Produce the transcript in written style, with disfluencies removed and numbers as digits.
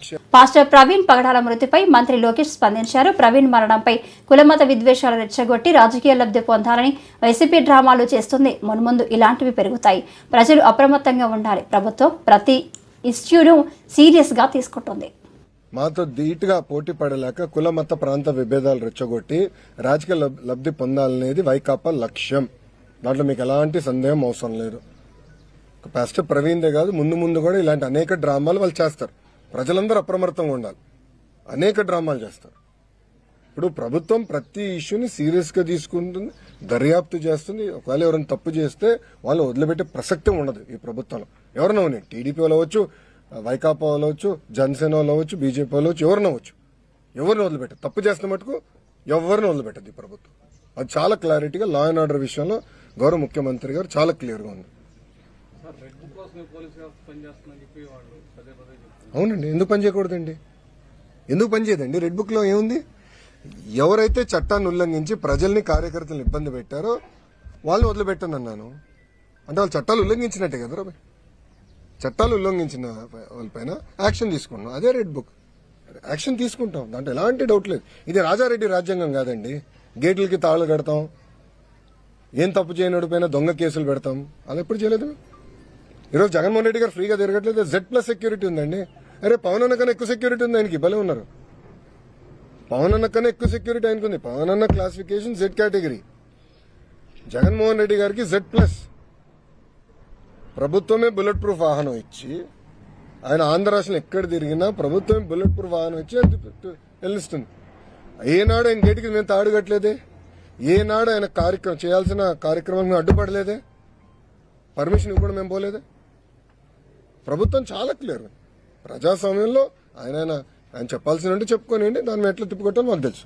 లక్ష్యం. పాస్టర్ ప్రవీణ్ పగడాల మృతిపై మంత్రి లోకేష్ స్పందించారు. ప్రవీణ్ మరణంపై కులమత విద్వేషాలు రెచ్చగొట్టి రాజకీయ లబ్ధి పొందాలని వైసీపీ డ్రామాలు చేస్తుంది. మున్ముందు ఇలాంటివి పెరుగుతాయి. ప్రజలు అప్రమత్తంగా ఉండాలి. ప్రభుత్వం ప్రతి ఇష్యూను సీరియస్ గా తీసుకుంటుంది. మాతో ధీటుగా పోటీ పడలేక కుల మత ప్రాంత విభేదాలు రెచ్చగొట్టి రాజకీయ లబ్ధి పొందాలనేది వైకాపా లక్ష్యం. దాంట్లో మీకు ఎలాంటి సందేహం అవసరం లేదు. పాస్టర్ ప్రవీణ్దే కాదు, ముందు ముందు కూడా ఇలాంటి అనేక డ్రామాలు వాళ్ళు చేస్తారు. ప్రజలందరూ అప్రమత్తంగా ఉండాలి. అనేక డ్రామాలు చేస్తారు. ఇప్పుడు ప్రభుత్వం ప్రతి ఇష్యూని సీరియస్ గా తీసుకుంటుంది, దర్యాప్తు చేస్తుంది. ఒకవేళ ఎవరైనా తప్పు చేస్తే వాళ్ళు వదిలిపెట్టే ప్రసక్తి ఉండదు ఈ ప్రభుత్వంలో. ఎవరైనా ఉన్నాయి, టీడీపీ వాళ్ళు అవ్వచ్చు, వైకాపా వాళ్ళు అవ్వచ్చు, జనసేన వాళ్ళు అవ్వచ్చు, బీజేపీ వాళ్ళు అవ్వచ్చు, ఎవరిని అవ్వచ్చు. ఎవరిని వదిలిపెట్టదు. తప్పు చేస్తున్న మటుకు ఎవరిని వదిలిపెట్టదు ఈ ప్రభుత్వం. అది చాలా క్లారిటీగా లా అండ్ ఆర్డర్ విషయంలో గౌరవ ముఖ్యమంత్రి గారు చాలా క్లియర్ గా ఉంది. అవునండి, ఎందుకు పని చేయకూడదండి? ఎందుకు పని చేయదండి? రెడ్ బుక్ లో ఏముంది? ఎవరైతే చట్టాన్ని ఉల్లంఘించి ప్రజల్ని, కార్యకర్తలను ఇబ్బంది పెట్టారో వాళ్ళని వదిలిపెట్టను అన్నాను. అంటే వాళ్ళు చట్టాలు ఉల్లంఘించినట్టే కదా. చట్టాలు ఉల్లంఘించిన వాళ్ళపైన యాక్షన్ తీసుకున్నాం. అదే రెడ్ బుక్. యాక్షన్ తీసుకుంటాం, దాంట్లో ఎలాంటి డౌట్ లేదు. ఇది రాజారెడ్డి రాజ్యాంగం కాదండి. గేట్లకి తాళాలు కడతాం, ఏం తప్పు చేయనోడి పైన దొంగ కేసులు పెడతాం. అది ఎప్పుడు చేయలేదు. ఈరోజు జగన్మోహన్ రెడ్డి గారు ఫ్రీగా తిరగట్లేదు. Z+ సెక్యూరిటీ ఉందండి. అరే పవన్ అన్న కన్నా ఎక్కువ సెక్యూరిటీ ఉంది ఆయనకి. భలే ఉన్నారు. పవన్ అన్న కన్నా ఎక్కువ సెక్యూరిటీ ఆయనకు ఉంది. పవన్ అన్న classification Z category, Jaganmohan Reddy గారికి Z+. ప్రభుత్వమే బుల్లెట్ ప్రూఫ్ వాహనం ఇచ్చి, ఆయన ఆంధ్ర రాష్ట్రంలో ఎక్కడ తిరిగినా ప్రభుత్వమే బుల్లెట్ ప్రూఫ్ వాహనం ఇచ్చి వెళ్ళిస్తుంది. ఏనాడు ఆయన గేటుకి మేము తాడు కట్టలేదే, ఏనాడు ఆయన చేయాల్సిన కార్యక్రమం మేము అడ్డుపడలేదే, పర్మిషన్ కూడా మేము పోలేదే. ప్రభుత్వం చాలా క్లియర్. ప్రజాస్వామ్యంలో ఆయన చెప్పాల్సిన చెప్పుకోనివ్వండి, దాన్ని ఎట్లా తిప్పుకొట్టాలో మాకు తెలుసు.